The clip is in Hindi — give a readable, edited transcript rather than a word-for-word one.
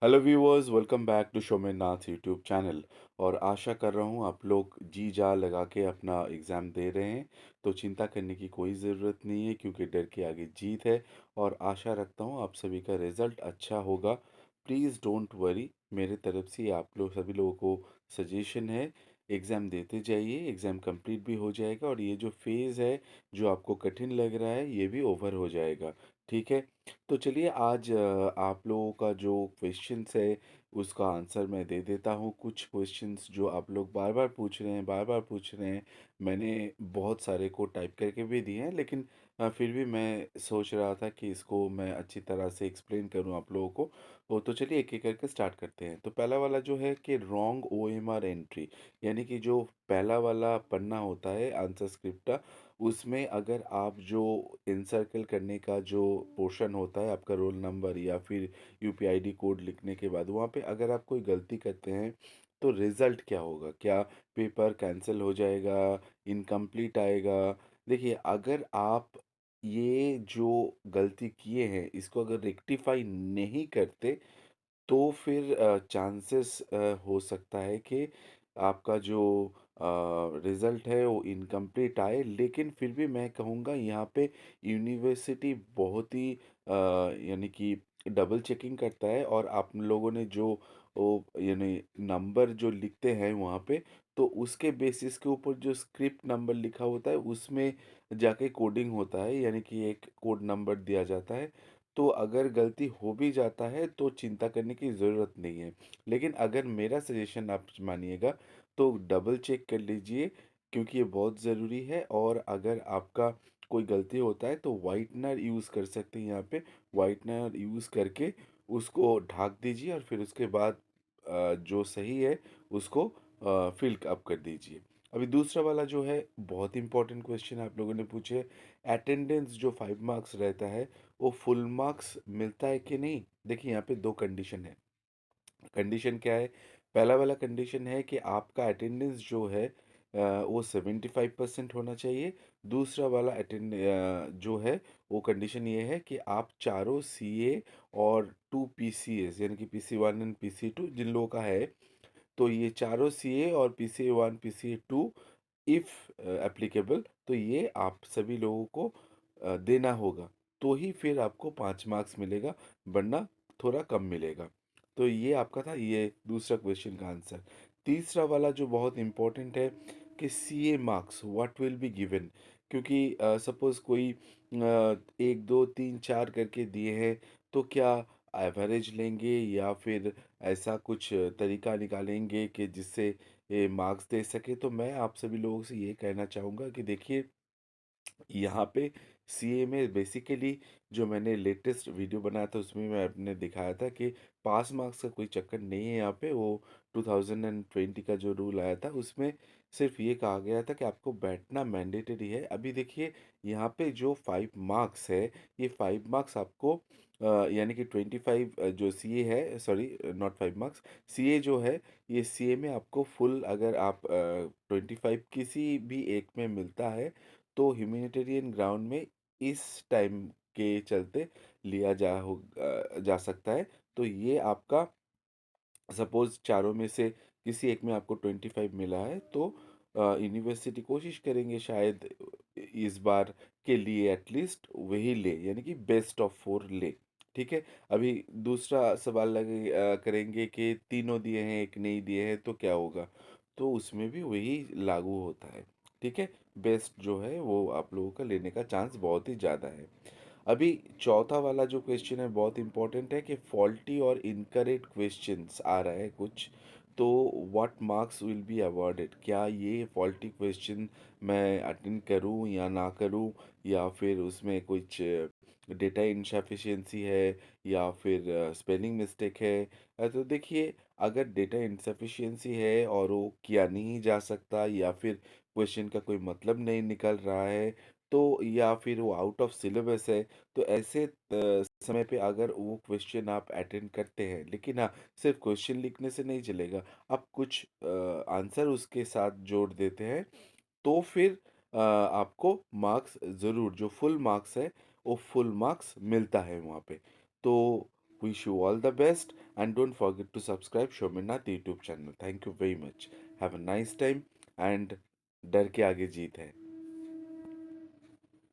Hello viewers, welcome back to Shomenath YouTube channel. और आशा कर रहा हूँ आप लोग जी जा लगा के अपना एग्ज़ाम दे रहे हैं। तो चिंता करने की कोई ज़रूरत नहीं है, क्योंकि डर के आगे जीत है। और आशा रखता हूँ आप सभी का रिज़ल्ट अच्छा होगा। प्लीज़ डोंट वरी, मेरे तरफ से आप लोग सभी लोगों को सजेशन है, एग्ज़ाम देते जाइए। एग्ज़ाम कंप्लीट भी हो जाएगा और ये जो फेज़ है, जो आपको कठिन लग रहा है, ये भी ओवर हो जाएगा। ठीक है। तो चलिए आज आप लोगों का जो क्वेश्चंस है उसका आंसर मैं दे देता हूँ। कुछ क्वेश्चंस जो आप लोग बार बार पूछ रहे हैं, बार बार पूछ रहे हैं, मैंने बहुत सारे को टाइप करके भी दिए हैं, लेकिन फिर भी मैं सोच रहा था कि इसको मैं अच्छी तरह से एक्सप्लेन करूँ आप लोगों को। तो चलिए एक एक करके स्टार्ट करते हैं। तो पहला वाला जो है कि रॉन्ग ओएमआर एंट्री, यानी कि जो पहला वाला पन्ना होता है आंसर स्क्रिप्ट का, उसमें अगर आप जो इनसर्कल करने का जो पोर्शन होता है, आपका रोल नंबर या फिर यूपीआईडी कोड लिखने के बाद वहाँ पे अगर आप कोई गलती करते हैं, तो रिज़ल्ट क्या होगा? क्या पेपर कैंसिल हो जाएगा, इनकम्प्लीट आएगा? देखिए, अगर आप ये जो गलती किए हैं इसको अगर रेक्टिफाई नहीं करते, तो फिर चांसेस हो सकता है कि आपका जो रिज़ल्ट है वो इनकम्प्लीट आए। लेकिन फिर भी मैं कहूँगा यहाँ पे यूनिवर्सिटी बहुत ही यानी कि डबल चेकिंग करता है, और आप लोगों ने जो वो यानी नंबर जो लिखते हैं वहाँ पे, तो उसके बेसिस के ऊपर जो स्क्रिप्ट नंबर लिखा होता है उसमें जाके कोडिंग होता है, यानी कि एक कोड नंबर दिया जाता है। तो अगर गलती हो भी जाता है तो चिंता करने की ज़रूरत नहीं है। लेकिन अगर मेरा सजेशन आप मानिएगा, तो डबल चेक कर लीजिए, क्योंकि ये बहुत ज़रूरी है। और अगर आपका कोई गलती होता है तो व्हाइटनर यूज़ कर सकते हैं यहाँ पे। व्हाइटनर यूज़ करके उसको ढक दीजिए और फिर उसके बाद जो सही है उसको फिल अप कर दीजिए। अभी दूसरा वाला जो है, बहुत इंपॉर्टेंट क्वेश्चन आप लोगों ने पूछे। अटेंडेंस जो 5 मार्क्स रहता है, वो फुल मार्क्स मिलता है कि नहीं? देखिए, यहाँ पे दो कंडीशन है। कंडीशन क्या है? पहला वाला कंडीशन है कि आपका अटेंडेंस जो है वो 75% होना चाहिए। दूसरा वाला जो है, वो कंडीशन ये है कि आप चारों सीए और 2 पीसीएस, यानी कि पीसी 1 एंड पीसी 2 जिन लोगों का है, तो ये चारों सीए और पीसीए 1 पीसीए 2 इफ़ एप्लीकेबल, तो ये आप सभी लोगों को देना होगा। तो ही फिर आपको 5 मार्क्स मिलेगा, वरना थोड़ा कम मिलेगा। तो ये आपका था ये दूसरा क्वेश्चन का आंसर। तीसरा वाला जो बहुत इम्पोर्टेंट है कि CA marks what will be given, क्योंकि सपोज़ कोई 1 2 3 4 करके दिए हैं, तो क्या एवरेज लेंगे या फिर ऐसा कुछ तरीका निकालेंगे कि जिससे ये मार्क्स दे सके? तो मैं आप सभी लोगों से ये कहना चाहूँगा कि देखिए, यहाँ पे सीए में बेसिकली जो मैंने लेटेस्ट वीडियो बनाया था उसमें मैं आपने दिखाया था कि पास मार्क्स का कोई चक्कर नहीं है यहाँ पे। वो 2020 का जो रूल आया था उसमें सिर्फ ये कहा गया था कि आपको बैठना मैंडेटरी है। अभी देखिए, यहाँ पे जो 5 मार्क्स है, ये 5 मार्क्स आपको यानी कि 25 जो सीए है, सॉरी नॉट 5 मार्क्स, सीए जो है, ये सीए में आपको फुल अगर आप 25 किसी भी एक में मिलता है, तो ह्यूमैनिटेरियन ग्राउंड में इस टाइम के चलते जा सकता है। तो ये आपका सपोज़ चारों में से किसी एक में आपको 25 मिला है, तो यूनिवर्सिटी कोशिश करेंगे शायद इस बार के लिए एटलीस्ट वही ले, यानी कि बेस्ट ऑफ 4 ले। ठीक है? अभी दूसरा सवाल करेंगे कि तीनों दिए हैं, एक नहीं दिए हैं, तो क्या होगा? तो उसमें भी वही लागू होता है। ठीक है? बेस्ट जो है वो आप लोगों का लेने का चांस बहुत ही ज़्यादा है। अभी चौथा वाला जो क्वेश्चन है बहुत इंपॉर्टेंट है कि फॉल्टी और इनकरेक्ट क्वेश्चंस आ रहा है कुछ, तो what marks will be awarded? क्या ये फॉल्टी क्वेश्चन मैं अटेंड करूं या ना करूं, या फिर उसमें कुछ डेटा इनसफिशिएंसी है, या फिर स्पेलिंग मिस्टेक है? तो देखिए, अगर डेटा इनसफिशिएंसी है और वो किया नहीं जा सकता, या फिर क्वेश्चन का कोई मतलब नहीं निकल रहा है, तो या फिर वो आउट ऑफ सिलेबस है, तो ऐसे समय पे अगर वो क्वेश्चन आप अटेंड करते हैं, लेकिन हाँ, सिर्फ क्वेश्चन लिखने से नहीं चलेगा, आप कुछ आंसर उसके साथ जोड़ देते हैं, तो फिर आपको मार्क्स ज़रूर, जो फुल मार्क्स है, वो फुल मार्क्स मिलता है वहाँ पे। तो Wish you all the best and don't forget to subscribe Shominath YouTube channel. Thank you very much. Have a nice time and डर के आगे जीत है.